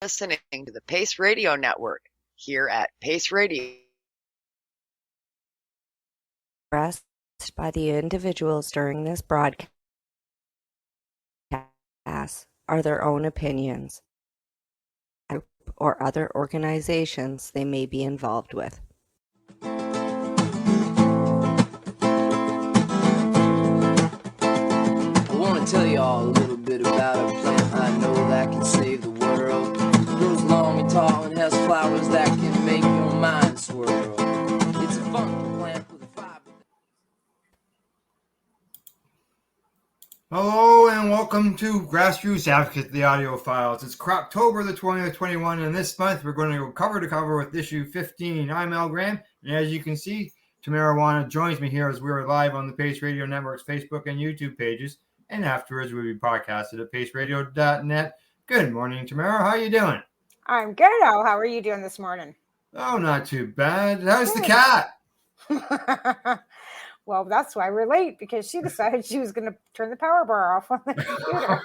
Listening to the Pace Radio Network here at Pace Radio. Expressed by the individuals during this broadcast are their own opinions or other organizations they may be involved with. I want to tell you all a little bit about a plant I know that can save the world. It grows long and tall and has flowers that can make your mind swirl. It's a funky plant with a fiber. Hello and welcome to Grassroots Advocate, the audio files. It's October the 20th, 21, and this month we're going to go cover to cover with issue 15. I'm Al Graham, and as you can see, Tamara joins me here as we're live on the Pace Radio Network's Facebook and YouTube pages, and afterwards we'll be podcasted at paceradio.net. Good morning, Tamara. How are you doing? I'm good, Al. How are you doing this morning? Oh, not too bad. How's the cat? Well, that's why we're late, because she decided she was going to turn the power bar off on the computer.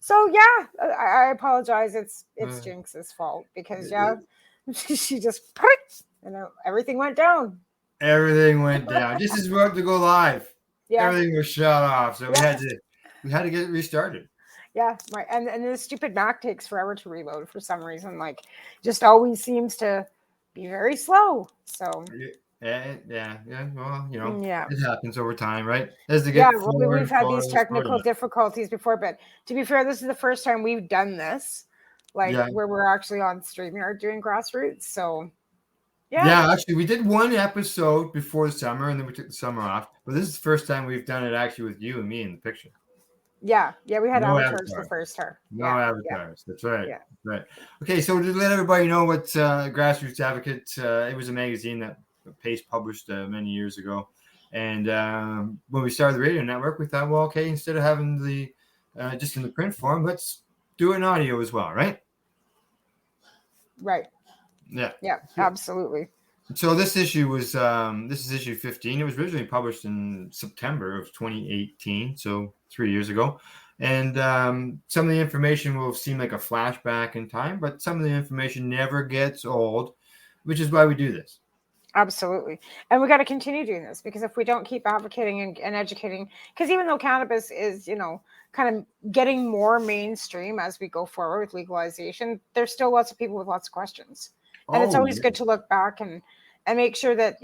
So, yeah, I apologize. It's Jinx's fault because, she just, everything went down. Everything went down. This is about to go live. Yeah. Everything was shut off, so we had to get it restarted. Yeah, right. And the stupid Mac takes forever to reload for some reason. Like, just always seems to be very slow. So. Yeah. Well, it happens over time, right? We've had these technical difficulties before, but to be fair, this is the first time we've done this, where we're actually on StreamYard doing Grassroots. So, yeah, actually, we did one episode before the summer, and then we took the summer off. But this is the first time we've done it actually with you and me in the picture. Yeah, we had avatars the first time. No avatars. That's right. Yeah. Right. Okay, so to let everybody know what Grassroots Advocate, it was a magazine that Pace published many years ago, and when we started the radio network, we thought, well, okay, instead of having the just in the print form, let's do it in audio as well, right? Right. Yeah, absolutely. So this issue was this is issue 15. It was originally published in September of 2018, so 3 years ago, and some of the information will seem like a flashback in time, but some of the information never gets old, which is why we do this. Absolutely. And we got to continue doing this, because if we don't keep advocating and educating, because even though cannabis is, kind of getting more mainstream as we go forward with legalization, there's still lots of people with lots of questions. And it's always good to look back and make sure that,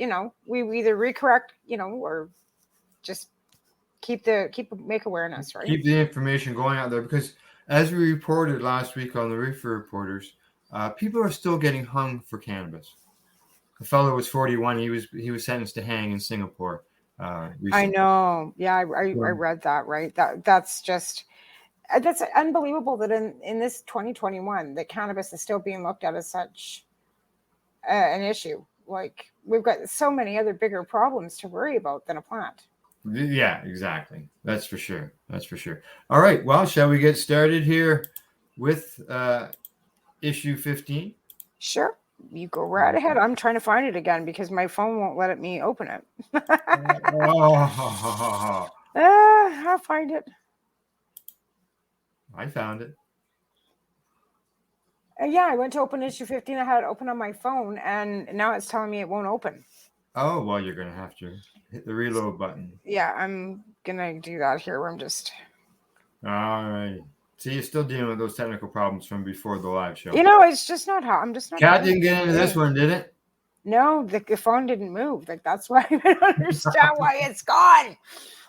we either recorrect, or just make awareness, right? Keep the information going out there, because as we reported last week on the Reefer Reporters, people are still getting hung for cannabis. The fellow was 41. He was sentenced to hang in Singapore. Recently. I know. Yeah, I read that. Right. That's unbelievable that in this 2021 that cannabis is still being looked at as such an issue. Like, we've got so many other bigger problems to worry about than a plant. Yeah, exactly. That's for sure. All right. Well, shall we get started here with issue 15? Sure. You go right ahead. I'm trying to find it again because my phone won't let me open it. I'll find it. I found it. I went to open issue 15. I had it open on my phone, and now it's telling me it won't open. Oh, well, you're going to have to hit the reload button. Yeah, I'm going to do that here where I'm just... All right. See, you're still dealing with those technical problems from before the live show. It's just not how I'm just not. Cat didn't get into this one, did it? No, the phone didn't move. Like, that's why I don't understand why it's gone.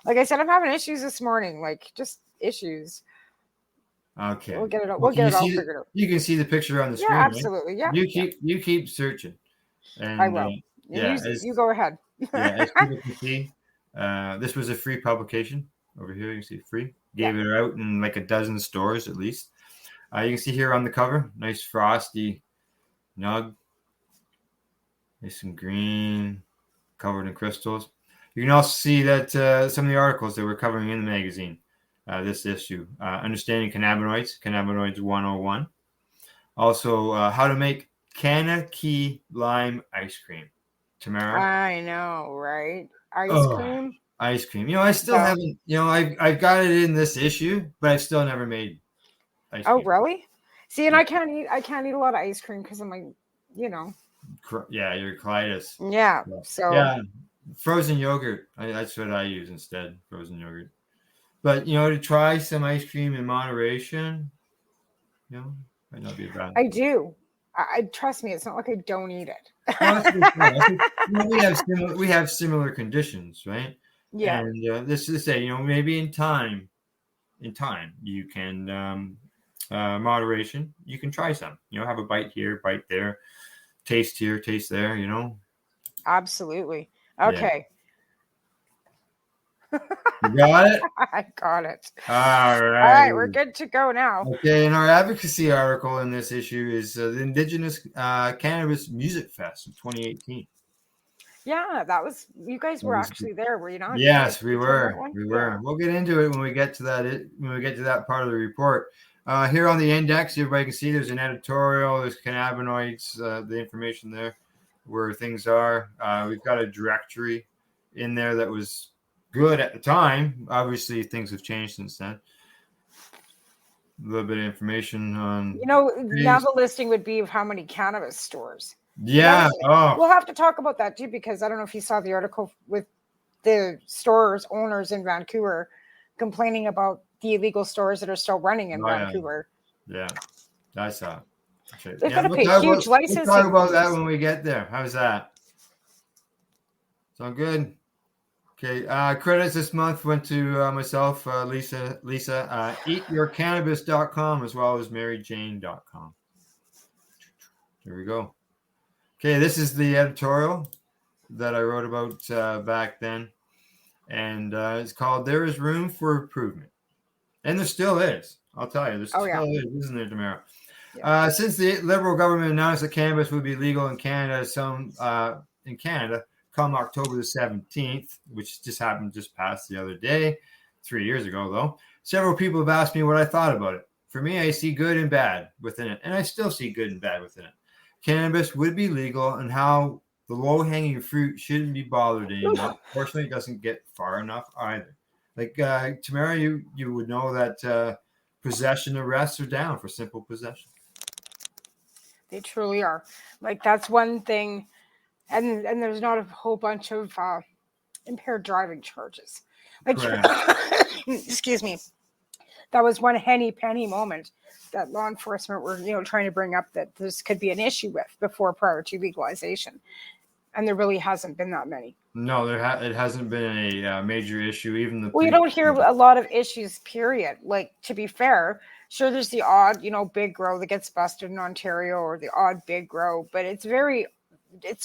Like I said, I'm having issues this morning. Like, just issues. Okay. We'll get it all figured out. You can see the picture on the screen. Yeah, absolutely. Right? Yeah. You keep searching. And, I will. You go ahead. As people can see, this was a free publication. Over here, you can see free. Gave it out in like a dozen stores at least. You can see here on the cover, nice frosty nug. Nice and green, covered in crystals. You can also see that some of the articles that we're covering in the magazine, this issue. Understanding Cannabinoids 101. Also, how to make Canna Key Lime Ice Cream. Tamara? I know, right? Ice cream? Ice cream. I still haven't, I've got it in this issue, but I've still never made ice cream. Oh, really? See, and I can't eat a lot of ice cream because I'm like, Yeah, your colitis. yeah. So Yeah, frozen yogurt. That's what I use instead. Frozen yogurt. But to try some ice cream in moderation, might not be bad. I do. I trust me. It's not like I don't eat it. Well, that's a good point. I think, we have similar conditions, right? Yeah. And this is to say, maybe in time, you can moderation. You can try some. Have a bite here, bite there, taste here, taste there. Absolutely. Yeah. Okay. You got it? I got it. All All right, we're good to go now. Okay, and our advocacy article in this issue is the Indigenous Cannabis Music Fest of 2018. Yeah, you guys were actually there, were you not? Yes, we were. Yeah. We'll get into it when we get to that part of the report. Here on the index, everybody can see there's an editorial, there's cannabinoids, the information there, where things are. We've got a directory in there that was good at the time. Obviously, things have changed since then. A little bit of information on. Now the listing would be of how many cannabis stores. Yeah. We'll have to talk about that too, because I don't know if you saw the article with the stores owners in Vancouver complaining about the illegal stores that are still running in Vancouver. Yeah, I saw. Okay. They're going to pay huge licensing. We'll talk about that when we get there. How's that? Sound good? Okay. Credits this month went to myself, Lisa, eatyourcannabis.com, as well as maryjane.com. There we go. Okay, this is the editorial that I wrote about back then, and it's called "There is Room for Improvement," and there still is. I'll tell you, there still is, isn't there, Tamara? Yeah. Since the Liberal government announced that cannabis would be legal in Canada, come October the 17th, which just passed the other day, 3 years ago though. Several people have asked me what I thought about it. For me, I see good and bad within it, and I still see good and bad within it. Cannabis would be legal, and how the low-hanging fruit shouldn't be bothered anymore. Fortunately, it doesn't get far enough either. Like Tamara, you would know that possession arrests are down for simple possession. They truly are. Like, that's one thing, and there's not a whole bunch of impaired driving charges. Like, excuse me. That was one henny penny moment that law enforcement were, trying to bring up that this could be an issue with prior to legalization. And there really hasn't been that many. No, it hasn't been a major issue. Even you don't hear a lot of issues, period. Like, to be fair, sure, there's the odd, big grow that gets busted in Ontario, or the odd big grow, but it's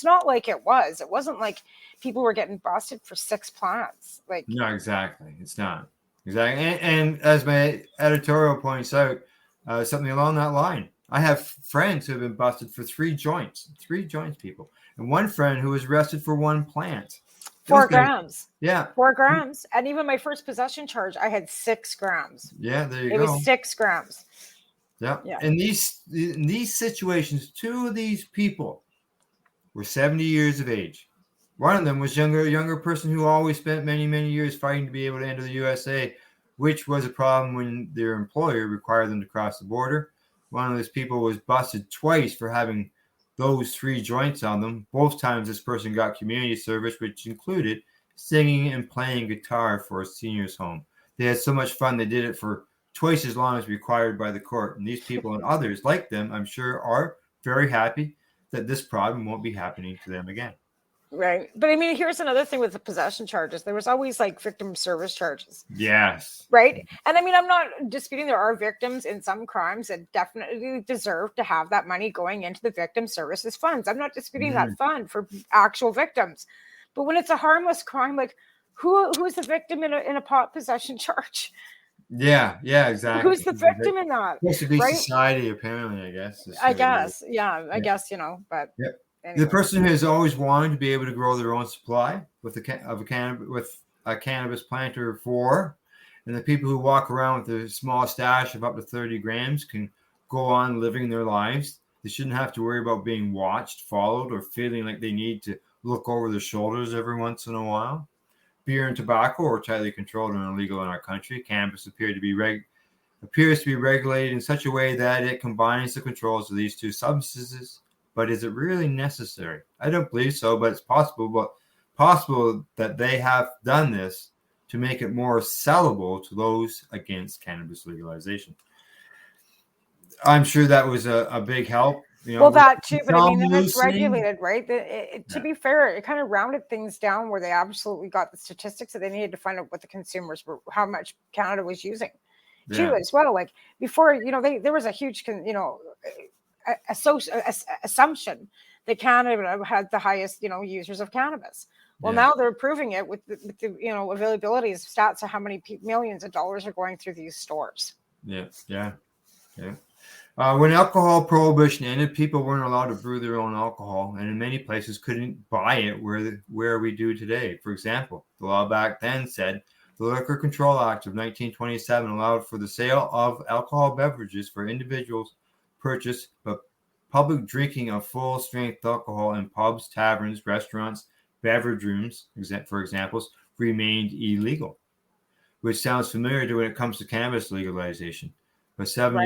not like it was. It wasn't like people were getting busted for 6 plants. Like, no, exactly. It's not. Exactly. And as my editorial points out, something along that line. I have friends who have been busted for 3 joints, people. And one friend who was arrested for 1 plant. 4 grams. Yeah. 4 grams. And even my first possession charge, I had 6 grams. Yeah, there you go. It was 6 grams. Yeah. In these situations, 2 of these people were 70 years of age. One of them was a younger person who always spent many, many years fighting to be able to enter the USA, which was a problem when their employer required them to cross the border. One of those people was busted twice for having those 3 joints on them. Both times this person got community service, which included singing and playing guitar for a senior's home. They had so much fun, they did it for twice as long as required by the court. And these people and others like them, I'm sure, are very happy that this problem won't be happening to them again. Right. But I mean, here's another thing with the possession charges. There was always like victim service charges. Yes. Right. And I mean, I'm not disputing there are victims in some crimes that definitely deserve to have that money going into the victim services funds. I'm not disputing that fund for actual victims. But when it's a harmless crime, like who is the victim in a pot possession charge? Yeah, exactly. Who's the victim in that? It's supposed to be society, apparently, I guess. I guess, but yep. Anyway. The person who has always wanted to be able to grow their own supply with a cannabis plant or 4, and the people who walk around with a small stash of up to 30 grams can go on living their lives. They shouldn't have to worry about being watched, followed, or feeling like they need to look over their shoulders every once in a while. Beer and tobacco are tightly controlled and illegal in our country. Cannabis appeared to be appears to be regulated in such a way that it combines the controls of these two substances. But is it really necessary? I don't believe so, but it's possible that they have done this to make it more sellable to those against cannabis legalization. I'm sure that was a big help. Well, that too, but I mean, then it's loosening. regulated, right? To be fair, it kind of rounded things down where they absolutely got the statistics that they needed to find out what the consumers were, how much Canada was using, too, as well. Like before, there was a huge, assumption that Canada had the highest, users of cannabis. Well, now they're proving it with the availability of stats of how many millions of dollars are going through these stores. Yeah. When alcohol prohibition ended, people weren't allowed to brew their own alcohol, and in many places couldn't buy it where we do today. For example, the law back then said the Liquor Control Act of 1927 allowed for the sale of alcohol beverages for individuals' purchase, but public drinking of full-strength alcohol in pubs, taverns, restaurants, beverage rooms, for examples, remained illegal, which sounds familiar to when it comes to cannabis legalization. But 7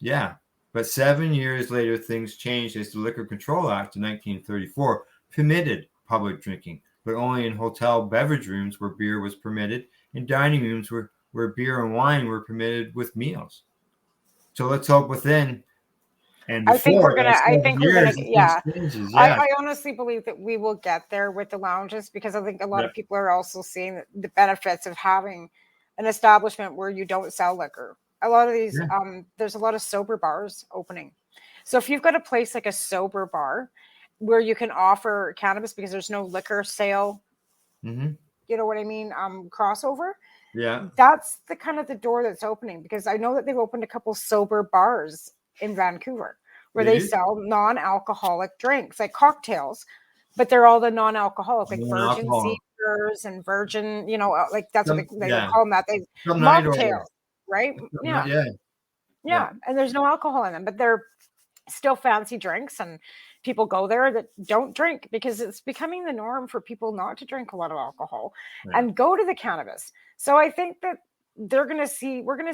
years later, things changed as the Liquor Control Act of 1934 permitted public drinking, but only in hotel beverage rooms where beer was permitted, and dining rooms where beer and wine were permitted with meals. So let's hope within and before. I honestly believe that we will get there with the lounges, because I think a lot of people are also seeing the benefits of having an establishment where you don't sell liquor. A lot of these, there's a lot of sober bars opening. So if you've got a place like a sober bar where you can offer cannabis because there's no liquor sale, you know what I mean? Crossover. Yeah. That's the kind of the door that's opening, because I know that they've opened a couple sober bars in Vancouver where they sell non-alcoholic drinks, like cocktails, but they're all the non-alcoholic, like virgin cedars and virgin, like that's what they call them, that they mocktails. Right? Yeah. And there's no alcohol in them, but they're still fancy drinks, and people go there that don't drink, because it's becoming the norm for people not to drink a lot of alcohol and go to the cannabis. So I think that we're going to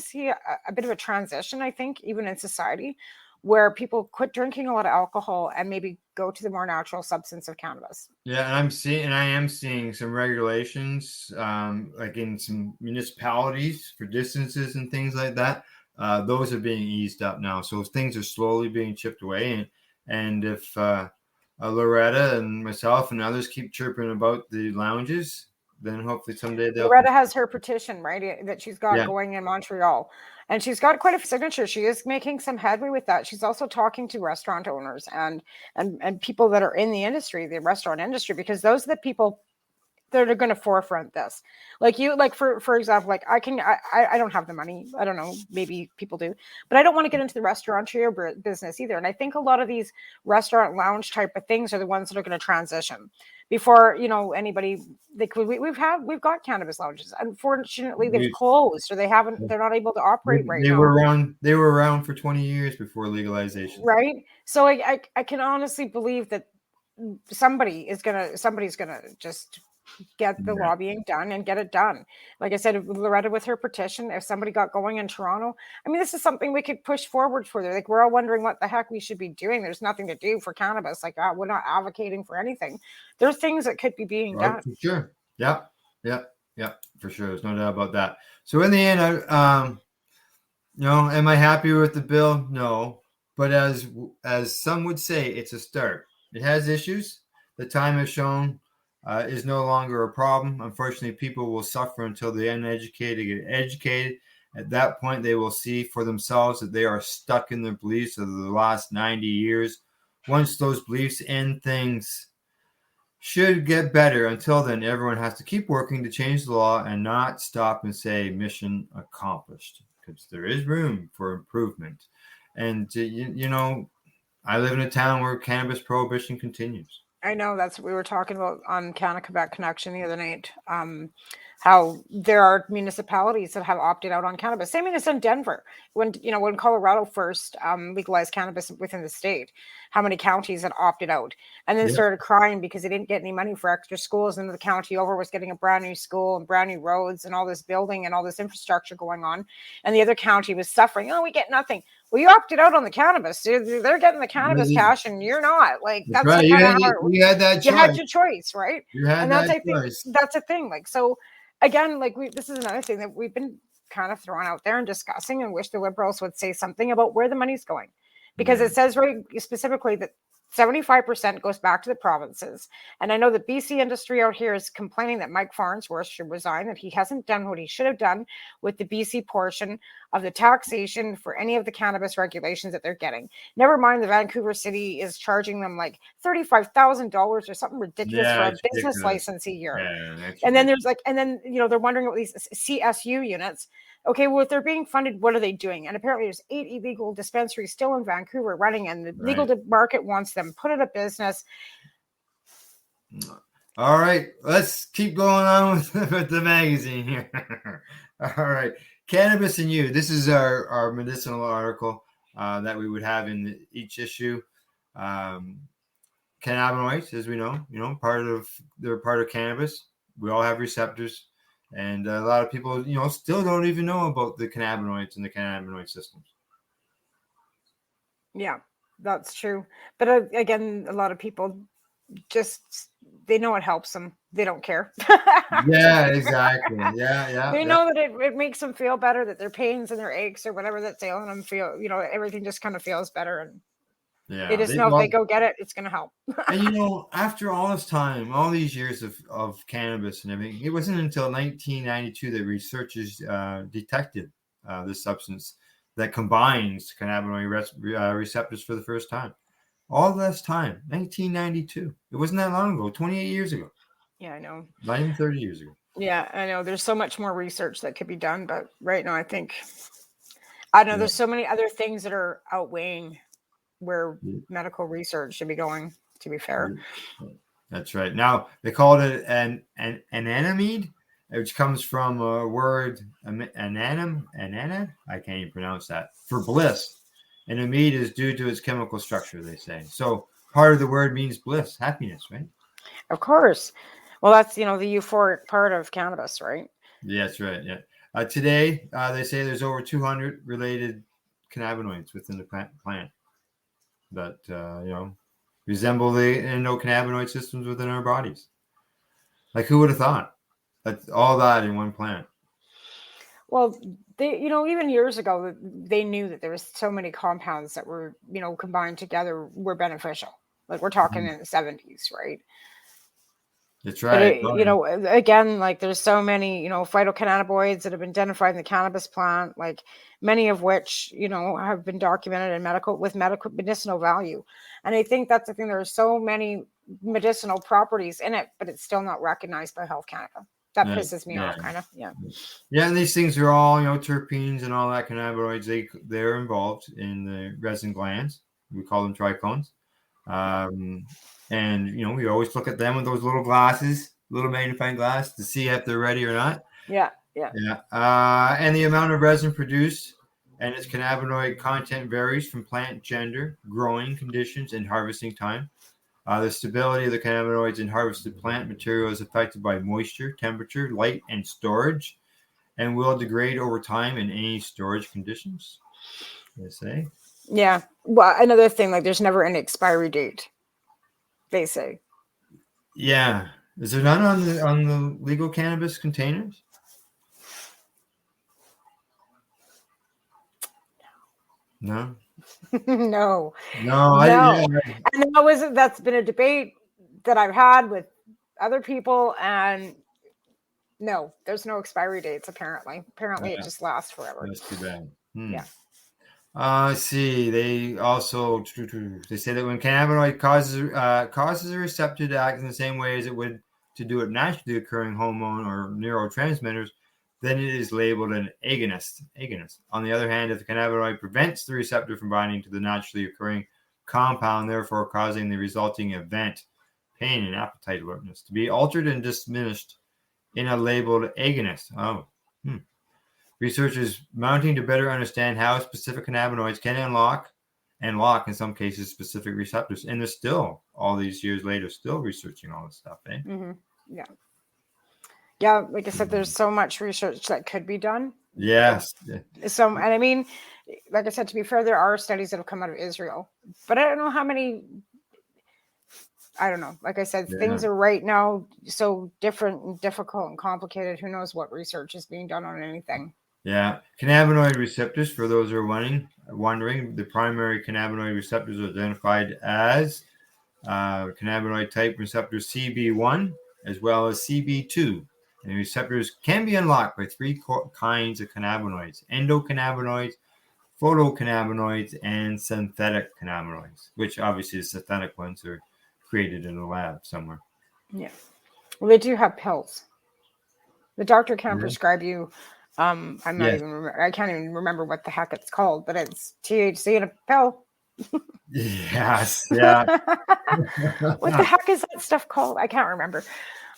see a bit of a transition, I think, even in society, where people quit drinking a lot of alcohol and maybe go to the more natural substance of cannabis. Yeah, and I am seeing some regulations, like in some municipalities for distances and things like that. Those are being eased up now, so things are slowly being chipped away. And if Loretta and myself and others keep chirping about the lounges, then hopefully someday Loretta has her petition, right, that she's got going in Montreal, and she's got quite a few signatures. She is making some headway with that. She's also talking to restaurant owners and people that are in the industry, the restaurant industry, because those are the people that are going to forefront this. Like for example, like I don't have the money. I don't know, maybe people do, but I don't want to get into the restaurateur business either. And I think a lot of these restaurant lounge type of things are the ones that are going to transition before, anybody. We've got cannabis lounges. Unfortunately, they've closed, or they're not able to operate right now. They were around for 20 years before legalization. Right. So I can honestly believe that somebody's gonna just get the lobbying done and get it done. Like I said, Loretta with her petition, if somebody got going in Toronto, I mean, this is something we could push forward further. Like, we're all wondering what the heck we should be doing. There's nothing to do for cannabis. Like, we're not advocating for anything. There's things that could be being done. For sure. Yeah, for sure. There's no doubt about that. So in the end, am I happy with the bill? No. But as some would say, it's a start. It has issues. The time has shown is no longer a problem. Unfortunately, people will suffer until the uneducated get educated. At that point, they will see for themselves that they are stuck in their beliefs of the last 90 years. Once those beliefs end, things should get better. Until then, everyone has to keep working to change the law and not stop and say mission accomplished, because there is room for improvement. And, I live in a town where cannabis prohibition continues. I know that's what we were talking about on Canada Quebec Connection the other night. How there are municipalities that have opted out on cannabis. Same as in Denver, when Colorado first legalized cannabis within the state, how many counties had opted out and then Yeah. started crying because they didn't get any money for extra schools, and the county over was getting a brand new school and brand new roads and all this building and all this infrastructure going on, and the other county was suffering. Oh, we get nothing. Well, you opted out on the cannabis. They're getting the cannabis cash, and you're not. Like That's that's right. kind of how it You had that you had choice. your choice, right? You had And that's, that I think, choice. that's a thing. Like, so again, like this is another thing that we've been kind of throwing out there and discussing, and wish the Liberals would say something about where the money's going, because Yeah. it says very specifically that 75% goes back to the provinces. And I know the BC industry out here is complaining that Mike Farnsworth should resign, that he hasn't done what he should have done with the BC portion of the taxation for any of the cannabis regulations that they're getting. Never mind the Vancouver City is charging them like $35,000 or something ridiculous Yeah, for a it's business ridiculous. license a year. Yeah, that's And then ridiculous. they're wondering about these CSU units. Okay, well, if they're being funded, what are they doing? And apparently there's 8 illegal dispensaries still in Vancouver running, and the legal market wants them put it a business. All right, let's keep going on with the magazine here. All right, Cannabis and You. This is our medicinal article that we would have in each issue. Cannabinoids, as we know, they're part of cannabis. We all have receptors, and a lot of people, still don't even know about the cannabinoids and the cannabinoid systems. Yeah, that's true. But again, a lot of people just, they know it helps them. They don't care. Yeah, exactly. Yeah. They know that it makes them feel better, that their pains and their aches or whatever that's ailing them feel, everything just kind of feels better. And they just know if they go get it, it's going to help. And after all this time, all these years of cannabis and everything, it wasn't until 1992 that researchers detected this substance that combines cannabinoid receptors for the first time. All this time, 1992. It wasn't that long ago, 28 years ago. Yeah, I know. Not even 30 years ago. Yeah, I know. There's so much more research that could be done, but right now I know there's so many other things that are outweighing where medical research should be going, to be fair. That's right. Now, they called it an anandamide, which comes from a word, anandam, I can't even pronounce that, for bliss. And amide is due to its chemical structure, they say. So part of the word means bliss, happiness, right? Of course. Well, that's, the euphoric part of cannabis, right? Yeah, that's right. Yeah. Today, they say there's over 200 related cannabinoids within the plant that, resemble the endocannabinoid systems within our bodies. Like, who would have thought that all that in one plant? Well, they, even years ago, they knew that there was so many compounds that were, combined together were beneficial. Like, we're talking in the 70s, right? That's right. But again, like, there's so many, phytocannabinoids that have been identified in the cannabis plant, like many of which, have been documented in medicinal value. And I think that's the thing. There are so many medicinal properties in it, but it's still not recognized by Health Canada. That pisses me off, kind of. Yeah. Yeah, and these things are all, terpenes and all that cannabinoids. They're involved in the resin glands. We call them trichomes. And we always look at them with those little glasses, little magnifying glass, to see if they're ready or not. Yeah. And the amount of resin produced and its cannabinoid content varies from plant gender, growing conditions, and harvesting time. The stability of the cannabinoids in harvested plant material is affected by moisture, temperature, light, and storage, and will degrade over time in any storage conditions, they say. Yeah. Well, another thing, like, there's never an expiry date, they say. Yeah. Is there none on the legal cannabis containers? No. No. And that's been a debate that I've had with other people, and no, there's no expiry dates. Apparently, it just lasts forever. That's too bad. Yeah. Let's see. They also say that when cannabinoid causes a receptor to act in the same way as it would to do it naturally occurring hormone or neurotransmitters, then it is labeled an agonist. On the other hand, if the cannabinoid prevents the receptor from binding to the naturally occurring compound, therefore causing the resulting event, pain and appetite alertness to be altered and diminished in a labeled agonist. Researchers mounting to better understand how specific cannabinoids can unlock and lock, in some cases, specific receptors. And they're still, all these years later, still researching all this stuff, eh? Yeah. Yeah, like I said, there's so much research that could be done. Yes. So, and I mean, like I said, to be fair, there are studies that have come out of Israel, but I don't know how many. I don't know. Like I said, things are right now so different and difficult and complicated. Who knows what research is being done on anything? Yeah. Cannabinoid receptors, for those who are wondering, the primary cannabinoid receptors are identified as cannabinoid type receptor CB1 as well as CB2. And the receptors can be unlocked by three kinds of cannabinoids: endocannabinoids, photocannabinoids, and synthetic cannabinoids, which obviously the synthetic ones are created in a lab somewhere. Yeah. Well, they do have pills. The doctor can prescribe you. I'm not even. I can't even remember what the heck it's called, but it's THC in a pill. Yes. Yeah. What the heck is that stuff called? I can't remember.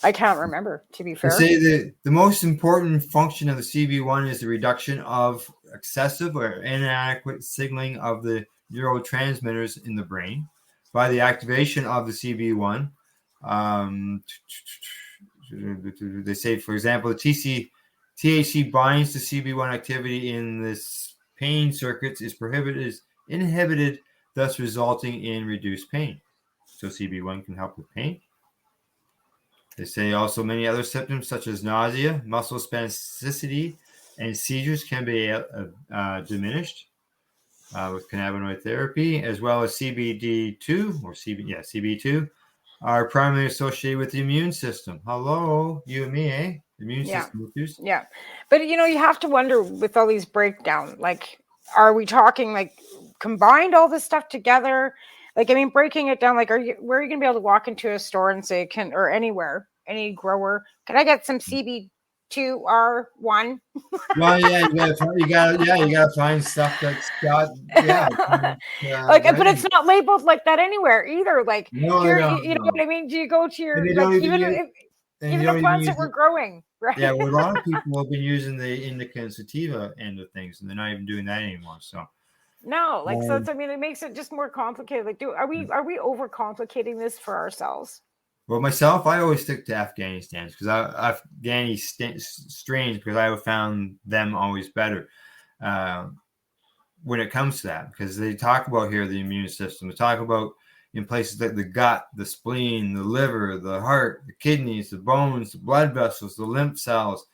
To be fair. I say the most important function of the CB1 is the reduction of excessive or inadequate signaling of the neurotransmitters in the brain by the activation of the CB1. They say, for example, the THC binds to CB1 activity in this pain circuits is inhibited, thus resulting in reduced pain. So CB1 can help with pain. They say also many other symptoms such as nausea, muscle spasticity, and seizures can be diminished with cannabinoid therapy, as well as CBD2 or CB2 are primarily associated with the immune system. Hello, you and me, eh? The immune system. Yeah. But you have to wonder with all these breakdown, like, are we talking like combined all this stuff together? Like, I mean, breaking it down, like, where are you going to be able to walk into a store and say, or anywhere, any grower, can I get some CB2R1? Well, yeah, you gotta find stuff that's got, like, but it's not labeled like that anywhere either. Like, no, here, you know what I mean? Do you go to your, like, even the plants that we're growing, right? Yeah, well, a lot of people have been using the indica and sativa end of things, and they're not even doing that anymore. So. No, like, so it's, I mean, it makes it just more complicated. Like, are we overcomplicating this for ourselves? Well, myself, I always stick to Afghanistan because Afghani strains, because I have found them always better when it comes to that, because they talk about here the immune system. They talk about in places like the gut, the spleen, the liver, the heart, the kidneys, the bones, the blood vessels, the lymph cells,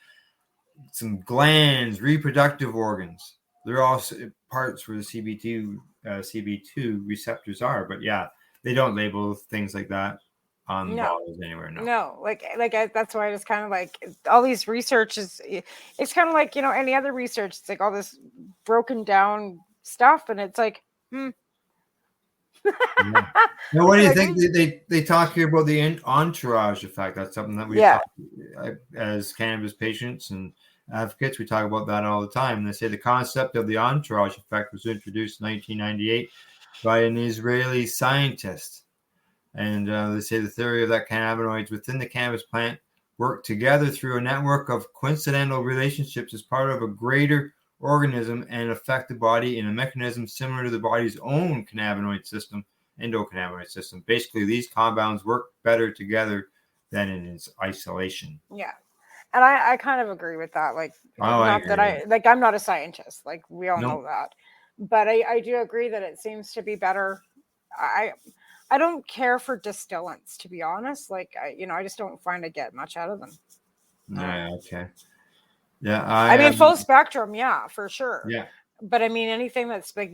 some glands, reproductive organs. They're all parts where the CB2 receptors are. But yeah, they don't label things like that on bottles anywhere. No, like that's why it's kind of like all these research is. It's kind of like any other research. It's like all this broken down stuff, and it's like, Now, what do you think? They talk here about the entourage effect. That's something that we talk, as cannabis patients and advocates, we talk about that all the time. And they say the concept of the entourage effect was introduced in 1998 by an Israeli scientist. And they say the theory of that cannabinoids within the cannabis plant work together through a network of coincidental relationships as part of a greater organism and affect the body in a mechanism similar to the body's own cannabinoid system, endocannabinoid system. Basically, these compounds work better together than in its isolation. Yeah. And I kind of agree with that. Like, I'm not a scientist. Like, we all know that. But I do agree that it seems to be better. I don't care for distillants, to be honest. Like, I just don't find I get much out of them. Yeah, okay. Yeah, I mean, full spectrum, yeah, for sure. Yeah. But I mean, anything that's like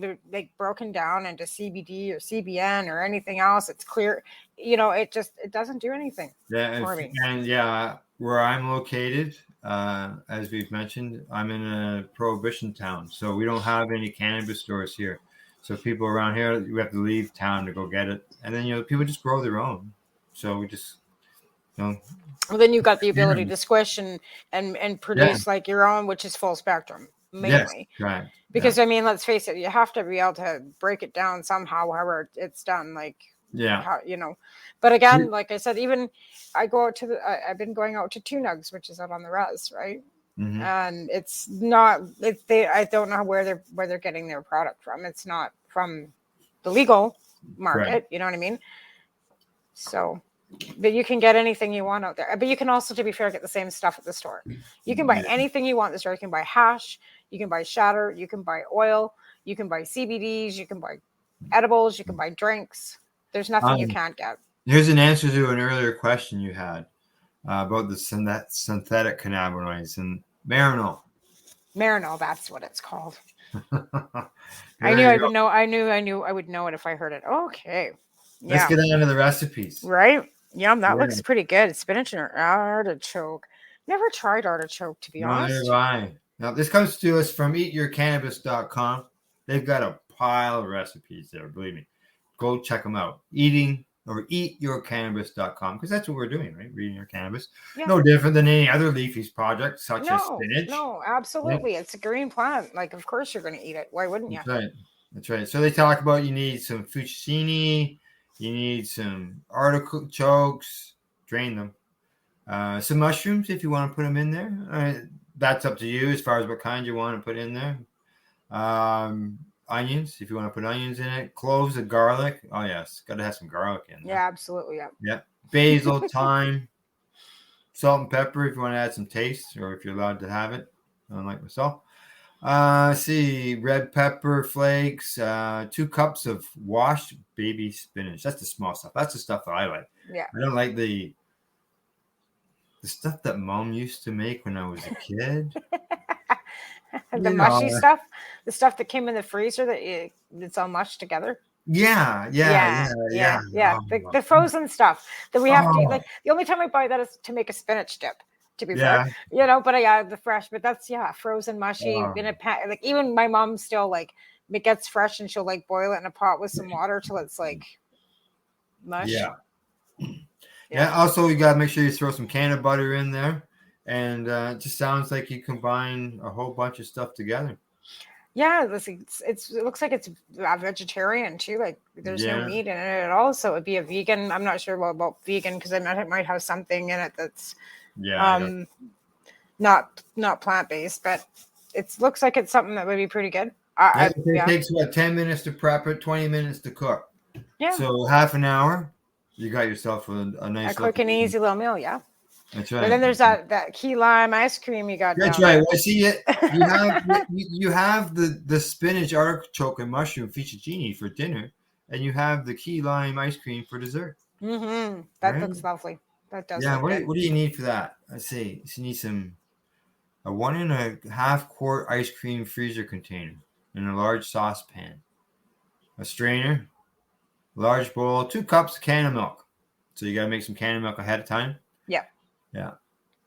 broken down into CBD or CBN or anything else, it's clear. It doesn't do anything for me. And where I'm located, as we've mentioned, I'm in a prohibition town, so we don't have any cannabis stores here. So people around here, we have to leave town to go get it, and then people just grow their own. So we just, Well, then you've got the ability to squish and produce like your own, which is full spectrum mainly. Yes, right. Because I mean, let's face it, you have to be able to break it down somehow, however it's done. Like, Yeah. how, you know. But again, like I said, even I go out to I've been going out to Two Nugs, which is out on the res, right? Mm-hmm. And it's not, I don't know where they're getting their product from. It's not from the legal market, Right. you know what I mean? So, but you can get anything you want out there. But you can also, to be fair, get the same stuff at the store. You can buy anything you want at the store. You can buy hash, you can buy shatter, you can buy oil, you can buy CBDs, you can buy edibles, you can buy drinks. There's nothing you can't get. Here's an answer to an earlier question you had about the synthetic cannabinoids and Marinol. Marinol, that's what it's called. I knew I would know. I would know it if I heard it. Okay. Yeah. Let's get on to the recipes. Right? Yum, that looks pretty good. Spinach and artichoke. Never tried artichoke, to be honest. Neither have I. Now, this comes to us from eatyourcannabis.com. They've got a pile of recipes there, believe me. Go check them out. Eatyourcannabis.com, because that's what we're doing, right? We're eating your cannabis. Yeah. No different than any other leafy project, such as spinach. No, absolutely. Yeah. It's a green plant. Like, of course you're going to eat it. Why wouldn't you? That's right. That's right. So they talk about you need some fettuccine, you need some artichokes, drain them. Some mushrooms if you want to put them in there. That's up to you as far as what kind you want to put in there. Onions, if you want to put onions in it. Cloves of garlic. Oh, yes. Got to have some garlic in there. Yeah, absolutely. Yeah. Yeah. Basil, thyme, salt and pepper if you want to add some taste or if you're allowed to have it. Unlike myself. Red pepper flakes, 2 cups of washed baby spinach. That's the small stuff. That's the stuff that I like. Yeah. I don't like the stuff that Mom used to make when I was a kid. The mushy stuff, the stuff that came in the freezer it's all mushed together. Yeah. Oh, the frozen stuff that we have to eat. Like the only time I buy that is to make a spinach dip. To be fair, but I the fresh. But that's frozen mushy in a pan. Like even my mom still like it gets fresh and she'll like boil it in a pot with some water till it's like mush. Yeah. Also, you gotta make sure you throw some can butter in there, and it just sounds like you combine a whole bunch of stuff together. Yeah, it looks like it's vegetarian too. Like there's no meat in it at all, so it'd be a vegan. I'm not sure about vegan because it might have something in it that's not plant based, but it looks like it's something that would be pretty good. It takes 10 minutes to prep it, 20 minutes to cook. Yeah. So half an hour, you got yourself a nice, quick and easy little meal. Yeah. That's right. But then there's that key lime ice cream you got. That's right. Well, see it. You have the spinach, artichoke, and mushroom fettuccine for dinner, and you have the key lime ice cream for dessert. Mm-hmm. That looks lovely. That does. Yeah. What do you need for that? Let's see. You need a 1.5 quart ice cream freezer container in a large saucepan, a strainer, large bowl, 2 cups of can of milk. So you gotta make some can of milk ahead of time. Yeah.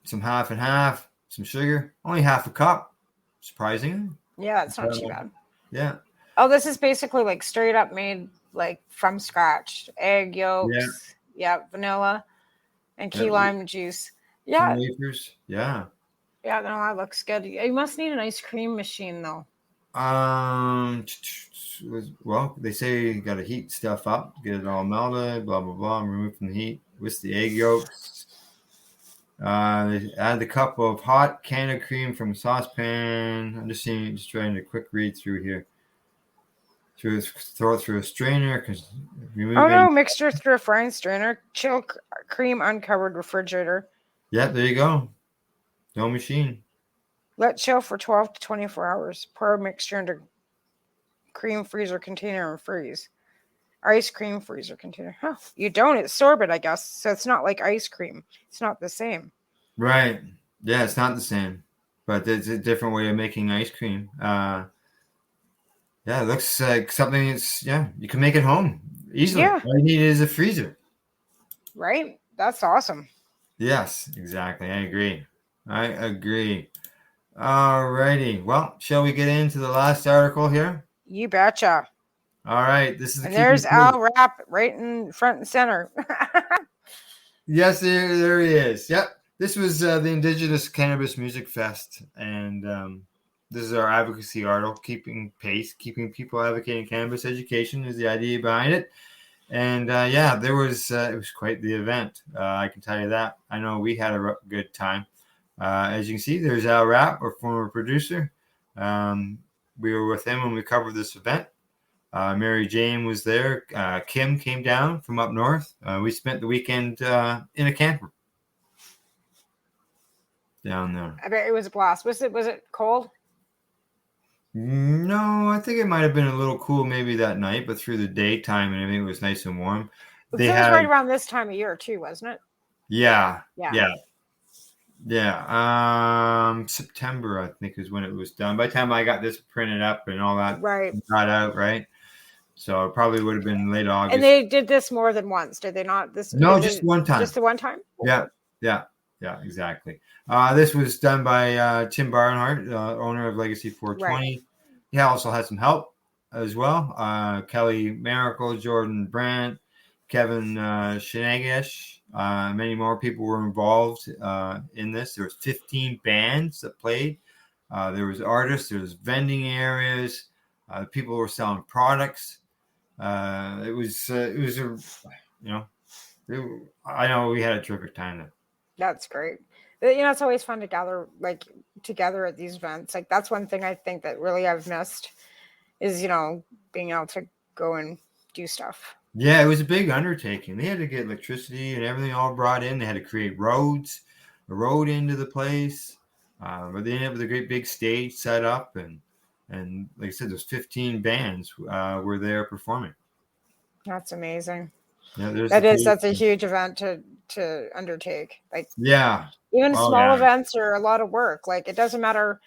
Some half and half, some sugar, only half a cup. Surprisingly. Yeah, it's not too bad. Yeah. Oh, this is basically like straight up made like from scratch. Egg yolks, vanilla, and key lime juice. Yeah. Some wafers. Yeah. Yeah, no, that looks good. You must need an ice cream machine though. Well, they say you gotta heat stuff up, get it all melted, blah blah blah, and remove from the heat. Whisk the egg yolks. Add the cup of hot can of cream from a saucepan. I'm just trying to quick read through here. Throw it through a strainer. Mixture through a frying strainer. Chill cream uncovered refrigerator. Yeah, there you go. No machine. Let chill for 12 to 24 hours. Pour mixture into cream freezer container and freeze. Ice cream freezer container. Huh. You don't absorb it, I guess. So it's not like ice cream. It's not the same. Right. Yeah, it's not the same. But it's a different way of making ice cream. It looks like something you can make it home easily. Yeah. All you need is a freezer. Right? That's awesome. Yes, exactly. I agree. All righty. Well, shall we get into the last article here? You betcha. All right, this is there's Al Rapp right in front and center. Yes, there he is. Yep, this was the Indigenous Cannabis Music Fest, and this is our advocacy article, keeping pace, keeping people advocating cannabis education is the idea behind it. And yeah, there was it was quite the event. I can tell you that. I know we had a good time. As you can see, there's Al Rapp, our former producer. We were with him when we covered this event. Mary Jane was there. Kim came down from up north. We spent the weekend in a camper down there. I bet it was a blast. Was it cold? No, I think it might have been a little cool maybe that night, but through the daytime and everything, it was nice and warm. It was right around this time of year too, wasn't it? Yeah. Yeah. September, I think, is when it was done. By the time I got this printed up and all that Right. got out, right? So it probably would have been late August. And they did this more than once, did they not? No, just one time. Just the one time? Yeah, exactly. This was done by Tim Barnhart, owner of Legacy 420. Right. He also had some help as well. Kelly Miracle, Jordan Brandt, Kevin Shenagesh, many more people were involved in this. There was 15 bands that played. There was artists. There was vending areas. People were selling products. It was a, I know we had a terrific time there. That's great. It's always fun to gather together at these events. Like that's one thing I think that really I've missed is, being able to go and do stuff. Yeah, it was a big undertaking. They had to get electricity and everything all brought in. They had to create a road into the place. But they ended up with a great big stage set up. And like I said, there's 15 bands were there performing. That's amazing. Yeah, that's a huge event to undertake. Like, yeah, even small events are a lot of work. Like, it doesn't matter.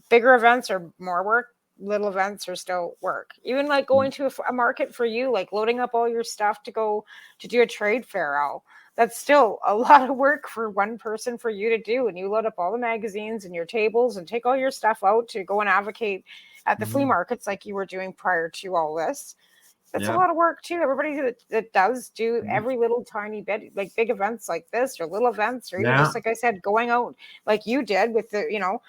Bigger events are more work. Little events are still work. Even like going to a market for you, like loading up all your stuff to go to do a trade fair out. That's still a lot of work for one person for you to do. And you load up all the magazines and your tables and take all your stuff out to go and advocate at the flea markets like you were doing prior to all this. That's a lot of work too. Everybody that does do every little tiny bit, like big events like this or little events, or even just like I said, going out like you did with the,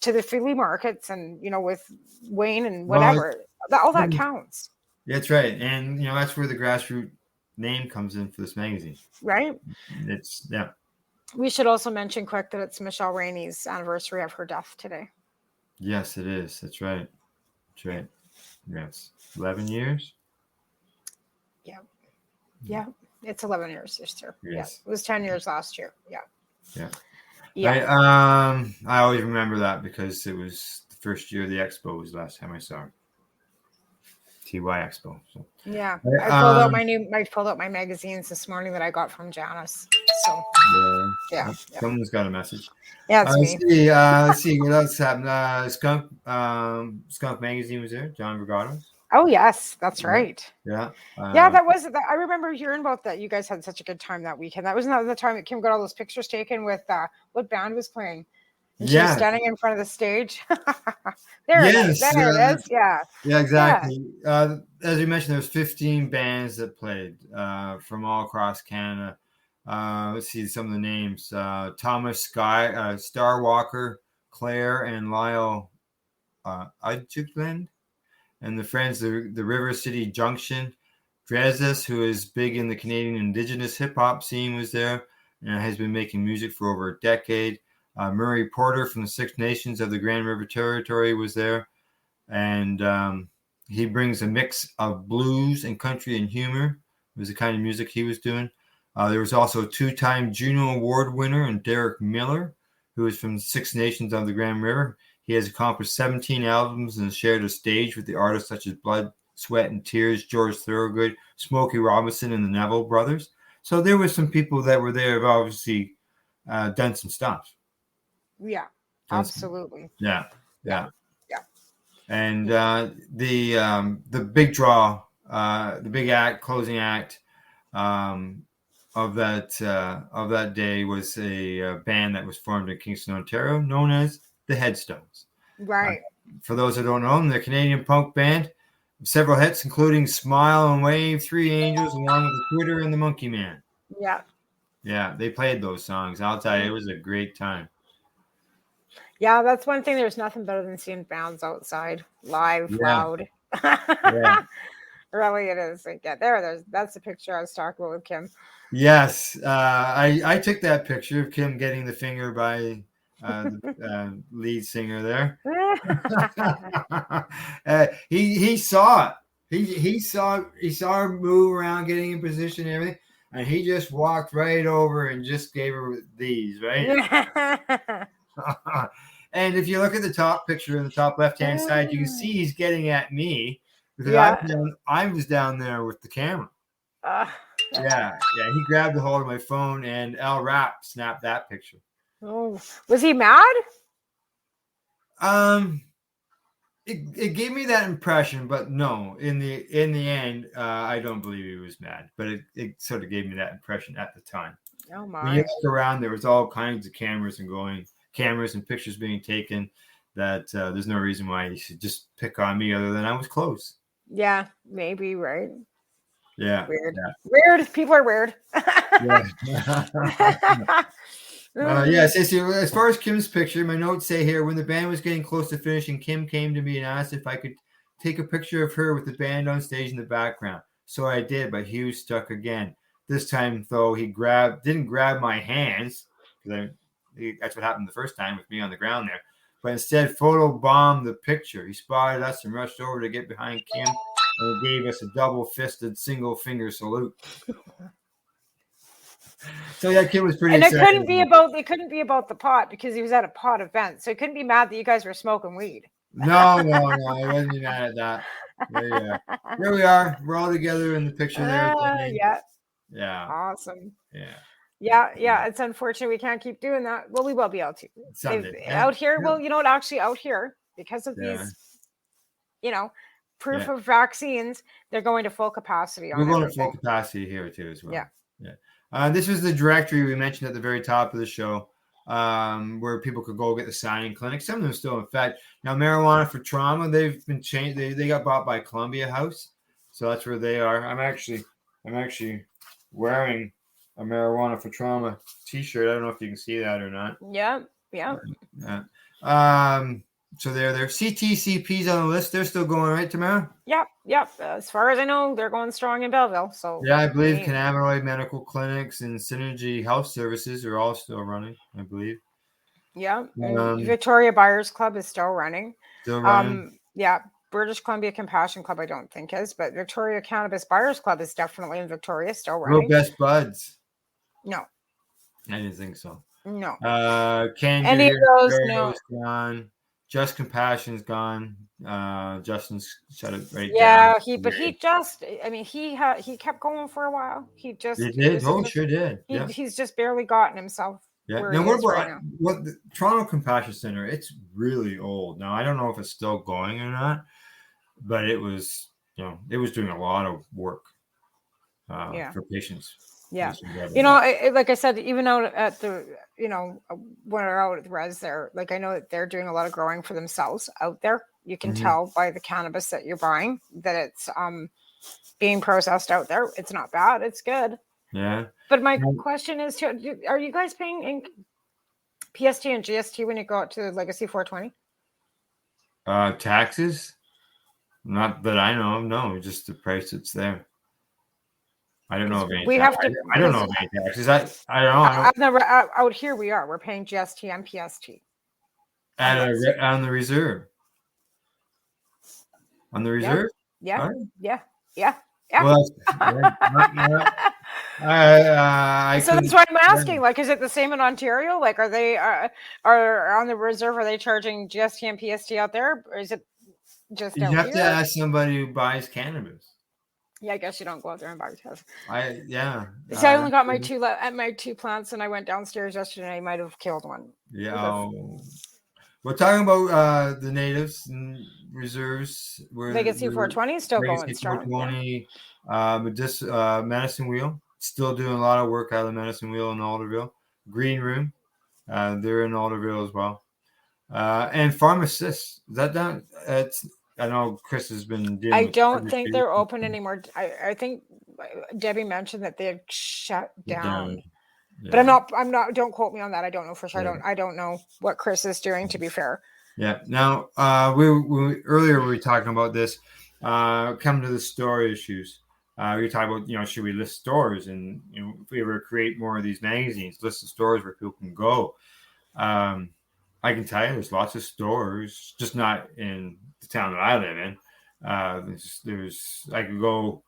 to the flea markets and, with Wayne and whatever, all that counts. That's right. And, that's where the Grassroots name comes in for this magazine. Right. It's, We should also mention quick that it's Michelle Rainey's anniversary of her death today. Yes, it is. That's right. That's right. Yes. 11 years? Yeah. It's 11 years this year. Yes. Yeah. It was 10 years last year. Yeah. I always remember that because it was the first year of the expo was the last time I saw her. TY Expo. So. Yeah. I pulled out my magazines this morning that I got from Janice. So yeah. Someone's got a message. Yeah, it's me. Let's see what else happened. Skunk Magazine was there. John Vergato. Oh yes, that's right. Yeah. That was. I remember hearing about that. You guys had such a good time that weekend. That wasn't the time that Kim got all those pictures taken with what band was playing. And she was standing in front of the stage. There it is. Yeah. Yeah, exactly. Yeah. As you mentioned, there's 15 bands that played from all across Canada. Let's see some of the names. Thomas Starwalker, Claire, and Lyle Udjugland. And the friends, the River City Junction. Drezis, who is big in the Canadian Indigenous hip-hop scene, was there and has been making music for over a decade. Murray Porter from the Six Nations of the Grand River Territory was there. And he brings a mix of blues and country and humor. It was the kind of music he was doing. There was also a two-time Juno Award winner, and Derek Miller, who is from the Six Nations of the Grand River. He has accomplished 17 albums and shared a stage with the artists such as Blood, Sweat, and Tears, George Thorogood, Smokey Robinson, and the Neville Brothers. So there were some people that were there who obviously done some stuff. Yeah, absolutely. Yeah. And the big draw, the big closing act of that day was a band that was formed in Kingston, Ontario, known as the Headstones. Right. For those who don't know them, they're a Canadian punk band. Several hits, including Smile and Wave, Three Angels, along with the Twitter and the Monkey Man. Yeah. Yeah, they played those songs. I'll tell you, it was a great time. Yeah, that's one thing. There's nothing better than seeing bands outside, live, loud. Really, it is. Like, yeah, that's the picture I was talking about with Kim. Yes, I took that picture of Kim getting the finger by the lead singer there. He saw it. He saw her move around, getting in position and everything, and he just walked right over and just gave her these, right? And if you look at the top picture in the top left-hand side, you can see he's getting at me because I was down there with the camera. Yeah. He grabbed a hold of my phone, and Al Rapp snapped that picture. Oh, was he mad? It gave me that impression, but no. In the end, I don't believe he was mad, but it sort of gave me that impression at the time. Oh my! When you look around, there was all kinds of cameras and pictures being taken. That there's no reason why he should just pick on me, other than I was close. Yeah, maybe, right? Yeah. Weird. Yeah. Weird. People are weird. Yes. As far as Kim's picture, my notes say here, when the band was getting close to finishing, Kim came to me and asked if I could take a picture of her with the band on stage in the background. So I did, but Hugh stuck again. This time, though, he didn't grab my hands, because that's what happened the first time with me on the ground there, but instead photobombed the picture. He spotted us and rushed over to get behind Kim, and he gave us a double-fisted single-finger salute. So yeah, Kim was pretty. And it couldn't be about the pot, because he was at a pot event, so he couldn't be mad that you guys were smoking weed. No, I wasn't mad at that. Here we are. We're all together in the picture there. Yeah. Awesome. Yeah. It's unfortunate we can't keep doing that. Well, we will be able to Sunday. Out here. Well, actually out here, because of these, proof of vaccines, they're going to full capacity. We're going to full capacity here too as well. Yeah. This was the directory we mentioned at the very top of the show, where people could go get the signing clinic. Some of them still in fact. Now, Marijuana for Trauma, they've been changed. They got bought by Columbia House, so that's where they are. I'm actually wearing a Marijuana for Trauma T-shirt. I don't know if you can see that or not. Yeah. So they're CTCPs on the list. They're still going, right, Tamara? Yep. As far as I know, they're going strong in Belleville. So yeah, I believe cannabinoid medical clinics and Synergy Health Services are all still running, I believe. Yeah. Victoria Buyers Club is still running. British Columbia Compassion Club, I don't think is, but Victoria Cannabis Buyers Club is definitely in Victoria, still running. Real Best Buds. No. I didn't think so. No. Any of those? No. Gone. Just Compassion's gone. Justin's shut it right down. He kept going for a while. He did. Sure did. He's just barely gotten himself. Yeah. Now what the Toronto Compassion Center? It's really old now. I don't know if it's still going or not, but it was doing a lot of work for patients. Yeah. Like I said, even out at the, when we're out at the res there, like I know that they're doing a lot of growing for themselves out there. You can tell by the cannabis that you're buying that it's being processed out there. It's not bad. It's good. Yeah. But my question is, are you guys paying in PST and GST when you go out to Legacy 420? Taxes? Not that I know of. No, just the price that's there. I don't know of any. I don't know of any taxes. I don't know. I've never out here. We're paying GST and PST on the reserve. On the reserve. Yeah. Well, so that's why I'm asking. Like, is it the same in Ontario? Like, are they are on the reserve? Are they charging GST and PST out there, or is it just? You have to ask somebody who buys cannabis. Yeah, I guess you don't go out there and buy tests. So I only got my two plants, and I went downstairs yesterday. And I might have killed one. Yeah. We're talking about the natives and reserves. Legacy 420 is still going strong. 420, Medicine Wheel, still doing a lot of work out of the Medicine Wheel in Alderville. Green Room, they're in Alderville as well. And Pharmacists, is that done? I know Chris has been dealing I don't think they're open anymore. I think Debbie mentioned that they had shut down. Yeah. But I'm not don't quote me on that. I don't know for sure. Yeah. I don't know what Chris is doing, to be fair. Yeah. Now we earlier we were talking about this. Come to the store issues. We talk about, should we list stores, and if we ever create more of these magazines, list the stores where people can go. I can tell you, there's lots of stores, just not in the town that I live in. I could go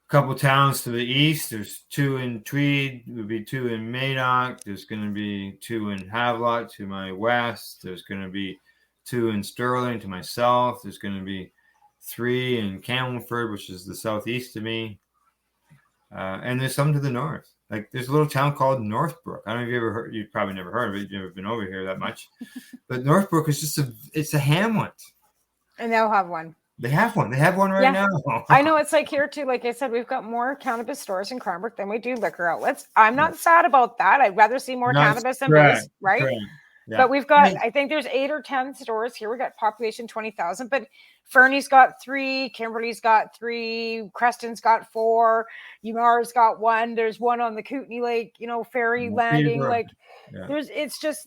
a couple towns to the east. There's 2 in Tweed. There would be 2 in Madoc. There's going to be 2 in Havelock to my west. There's going to be 2 in Sterling to my south. There's going to be 3 in Camelford, which is the southeast of me. And there's some to the north. Like, there's a little town called Northbrook. I don't know if you ever heard. You've probably never heard of it. You've never been over here that much. But Northbrook is it's a hamlet. And they'll have one. They have one. They have one right now. I know, it's like here too. Like I said, we've got more cannabis stores in Cranbrook than we do liquor outlets. I'm not sad about that. I'd rather see more cannabis than booze, right? Correct. Yeah. But we've got, I think there's 8 or 10 stores here. We got population 20,000, but Fernie's got 3, Kimberly's got 3, Creston's got 4, Umar's got 1. There's 1 on the Kootenay Lake, ferry landing. Like, it's just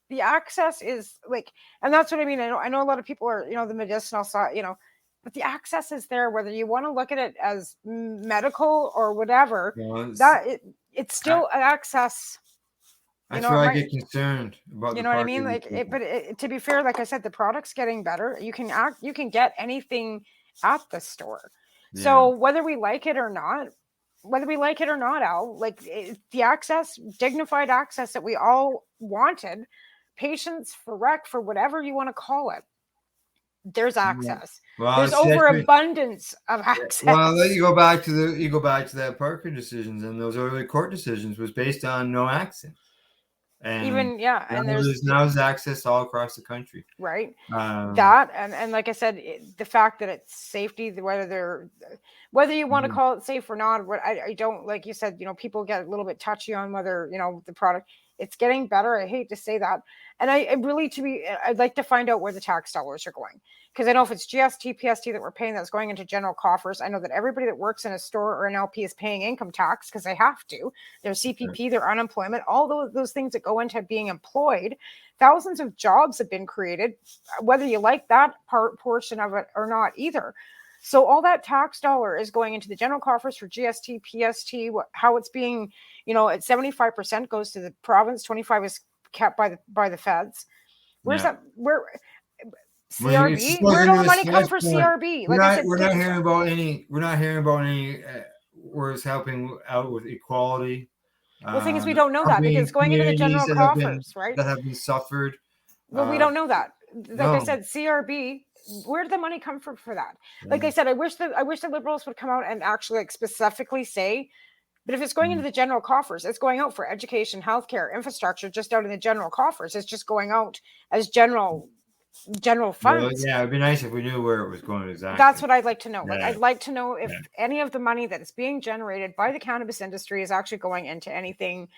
the access is like, and that's what I mean. I know a lot of people are, the medicinal side, but the access is there, whether you want to look at it as medical or whatever. It's still an access. That's where I get concerned about. You know what I mean? Like, to be fair, like I said, the product's getting better. You can get anything at the store. Yeah. So whether we like it or not, Al, like the access, dignified access that we all wanted, patients for rec, for whatever you want to call it, there's access. Well, there's overabundance of access. Well, then you go back to that Parker decisions, and those early court decisions was based on no access. And there's access all across the country, right? That and like I said, the fact that it's safety, whether you want to call it safe or not, I don't, like you said, people get a little bit touchy on whether the product. It's getting better. I hate to say that, and I'd like to find out where the tax dollars are going, because I know if it's GST, PST that we're paying, that's going into general coffers. I know that everybody that works in a store or an LP is paying income tax because they have to. Their CPP, their unemployment, all those things that go into being employed. Thousands of jobs have been created, whether you like that portion of it or not either. So all that tax dollar is going into the general coffers for GST, PST, how it's being, at 75% goes to the province, 25 is kept by the feds. Where's that? Where CRB? Where did all the money come for CRB? Like we're not hearing about any. Where it's helping out with equality. The thing is, we don't know that because it's going into the general coffers, right? That have been suffered. Well, we don't know that. Like I said, CRB. Where did the money come from for that? Like I said, I wish the Liberals would come out and actually specifically say, but if it's going into the general coffers, it's going out for education, healthcare, infrastructure, just out in the general coffers. It's just going out as general funds. Well, yeah, it'd be nice if we knew where it was going exactly. That's what I'd like to know. Like, I'd like to know if any of the money that is being generated by the cannabis industry is actually going into anything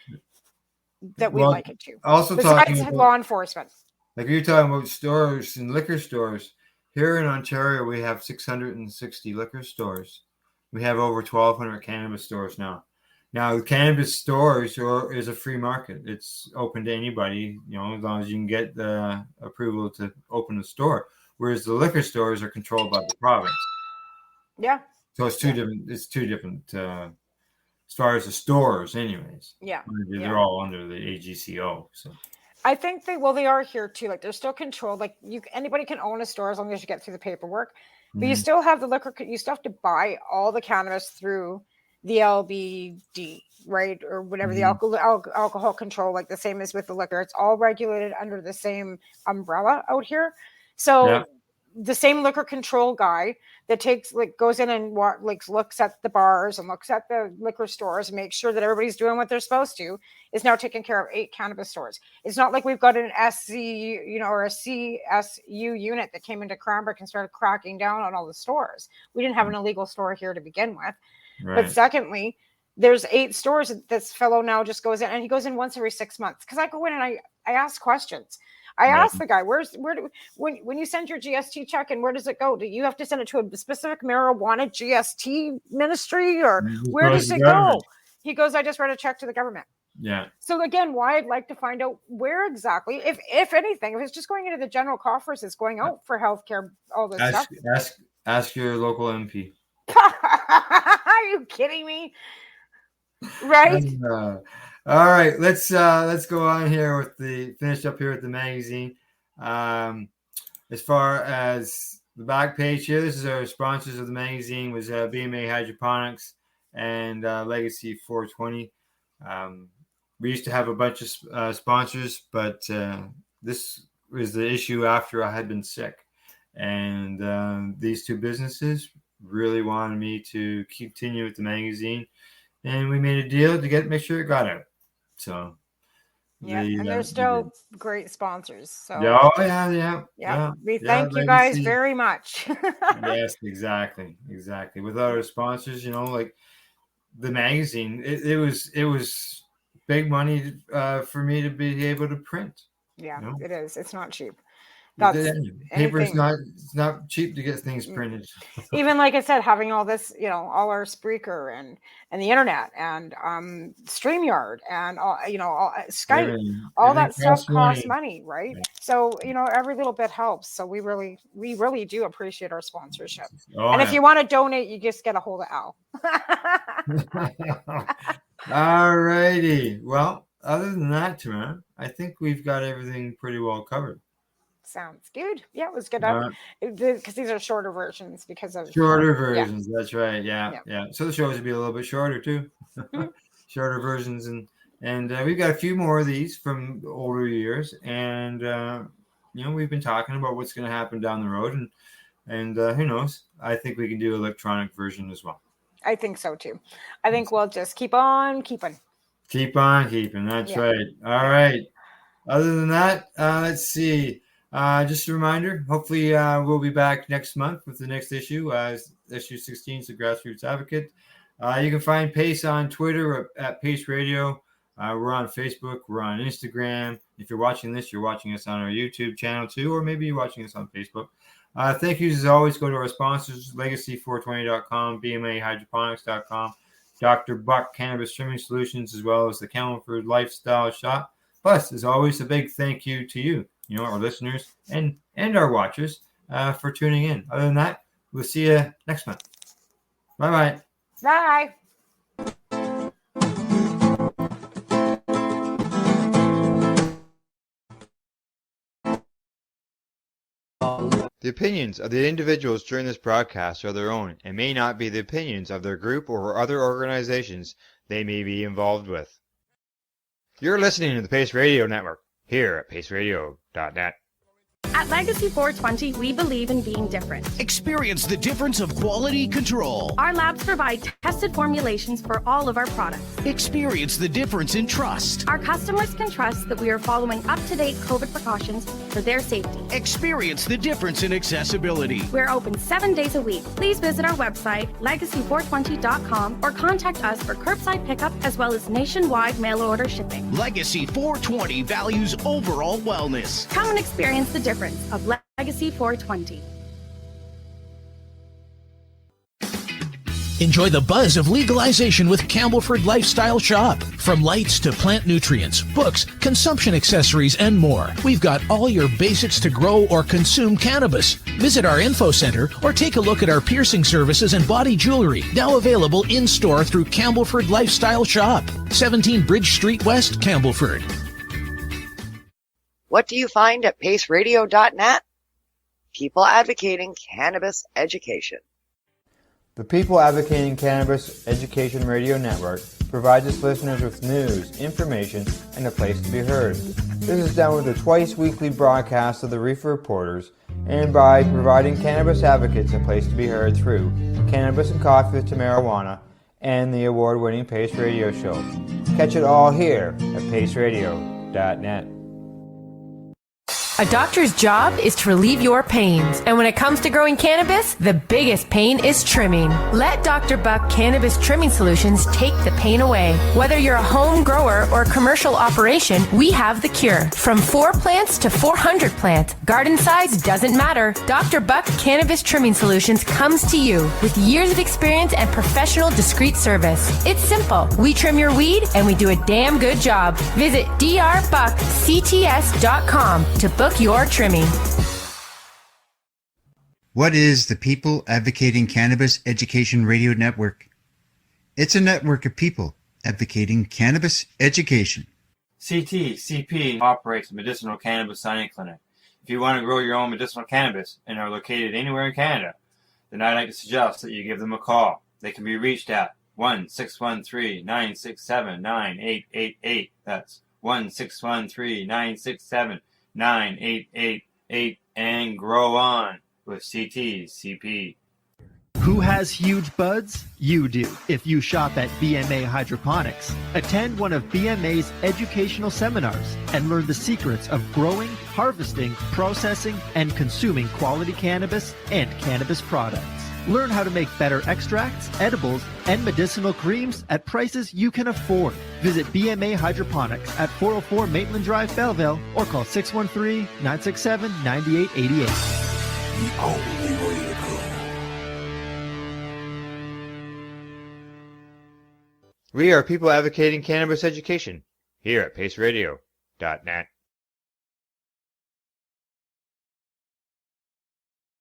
that we like it to. Also, besides law enforcement. Like you're talking about stores and liquor stores. Here in Ontario, we have 660 liquor stores. We have over 1,200 cannabis stores now. Now, the cannabis stores is a free market. It's open to anybody, as long as you can get the approval to open a store. Whereas the liquor stores are controlled by the province. Yeah. So it's two different. It's two different as far as the stores, anyways. Yeah. They're all under the AGCO. So. I think they are here too. Like they're still controlled. Like anybody can own a store as long as you get through the paperwork. But you still have the liquor. You still have to buy all the cannabis through the LBD, right, or whatever the alcohol control. Like the same as with the liquor, it's all regulated under the same umbrella out here. So the same liquor control guy that goes in and looks at the bars and looks at the liquor stores and makes sure that everybody's doing what they're supposed to is now taking care of 8 cannabis stores. It's not like we've got an SC, or a CSU unit that came into Cranbrook and started cracking down on all the stores. We didn't have an illegal store here to begin with. Right. But secondly, there's 8 stores that this fellow now just goes in, and he goes in once every 6 months. Because I go in and I ask questions. I asked the guy, when you send your GST check and where does it go? Do you have to send it to a specific marijuana GST ministry, or where does it go? He goes, I just write a check to the government. Yeah. So again, why I'd like to find out where exactly, if anything, if it's just going into the general coffers, it's going out for healthcare, all this stuff. Ask your local MP. Are you kidding me? Right? All right, let's go on here with finish up here with the magazine. As far as the back page here, this is our sponsors of the magazine was BMA Hydroponics and Legacy 420. We used to have a bunch of sponsors, but this was the issue after I had been sick. And these two businesses really wanted me to continue with the magazine. And we made a deal to make sure it got out. So yeah, and they're still great sponsors. So yeah. We thank you guys very much. Yes, exactly. Without our sponsors, like the magazine, it was big money for me to be able to print. Yeah, it is. It's not cheap. Paper's not cheap to get things printed. Even like I said, having all this, all our Spreaker and the internet and StreamYard and all, Skype, all that stuff costs money, right? Yeah. So every little bit helps. So we really do appreciate our sponsorship. If you want to donate, you just get a hold of Al. All righty. Well, other than that, Tamara, I think we've got everything pretty well covered. Sounds good. Yeah, it was good. Because these are shorter versions because of shorter versions. Yeah. That's right. Yeah. So the shows would be a little bit shorter too. Mm-hmm. Shorter versions, and we've got a few more of these from older years, and we've been talking about what's going to happen down the road, and who knows? I think we can do electronic version as well. I think so too. I think we'll just keep on keeping. Keep on keeping. That's right. All right. Other than that, let's see. Just a reminder, hopefully we'll be back next month with the next issue, issue 16 is the Grassroots Advocate. You can find Pace on Twitter at Pace Radio. We're on Facebook. We're on Instagram. If you're watching this, you're watching us on our YouTube channel too, or maybe you're watching us on Facebook. Thank you as always. Go to our sponsors, legacy420.com, bmahydroponics.com, Dr. Buck Cannabis Trimming Solutions, as well as the Camelford Lifestyle Shop. Plus, as always, a big thank you to you, our listeners and our watchers for tuning in. Other than that, we'll see you next month. Bye-bye. Bye. The opinions of the individuals during this broadcast are their own and may not be the opinions of their group or other organizations they may be involved with. You're listening to the Pace Radio Network here at paceradio.net. At Legacy 420, we believe in being different. Experience the difference of quality control. Our labs provide tested formulations for all of our products. Experience the difference in trust. Our customers can trust that we are following up-to-date COVID precautions for their safety. Experience the difference in accessibility. We're open 7 days a week. Please visit our website, legacy420.com, or contact us for curbside pickup as well as nationwide mail order shipping. Legacy 420 values overall wellness. Come and experience the difference of Legacy 420. Enjoy the buzz of legalization with Campbellford Lifestyle Shop. From lights to plant nutrients, books, consumption accessories, and more. We've got all your basics to grow or consume cannabis. Visit our info center or take a look at our piercing services and body jewelry, now available in-store through Campbellford Lifestyle Shop, 17 Bridge Street West, Campbellford. What do you find at paceradio.net? People advocating cannabis education. The People Advocating Cannabis Education Radio Network provides its listeners with news, information, and a place to be heard. This is done with a twice-weekly broadcast of the Reefer Reporters and by providing cannabis advocates a place to be heard through Cannabis and Coffee with Tamara and the award-winning Pace Radio Show. Catch it all here at paceradio.net. A doctor's job is to relieve your pains. And when it comes to growing cannabis, the biggest pain is trimming. Let Dr. Buck Cannabis Trimming Solutions take the pain away. Whether you're a home grower or a commercial operation, we have the cure. From 4 plants to 400 plants, garden size doesn't matter. Dr. Buck Cannabis Trimming Solutions comes to you with years of experience and professional discreet service. It's simple. We trim your weed and we do a damn good job. Visit drbuckcts.com to book your trimming. What is the People Advocating Cannabis Education Radio Network? It's a network of people advocating cannabis education. CTCP operates a medicinal cannabis signing clinic. If you want to grow your own medicinal cannabis and are located anywhere in Canada, then I'd like to suggest that you give them a call. They can be reached at 1-613-967-9888. That's 1-613-967-9888, and grow on with CTCP. Who has huge buds? You do. If you shop at BMA Hydroponics, attend one of BMA's educational seminars and learn the secrets of growing, harvesting, processing, and consuming quality cannabis and cannabis products. Learn how to make better extracts, edibles, and medicinal creams at prices you can afford. Visit BMA Hydroponics at 404 Maitland Drive, Belleville, or call 613-967-9888. The only way to go. We are people advocating cannabis education here at paceradio.net.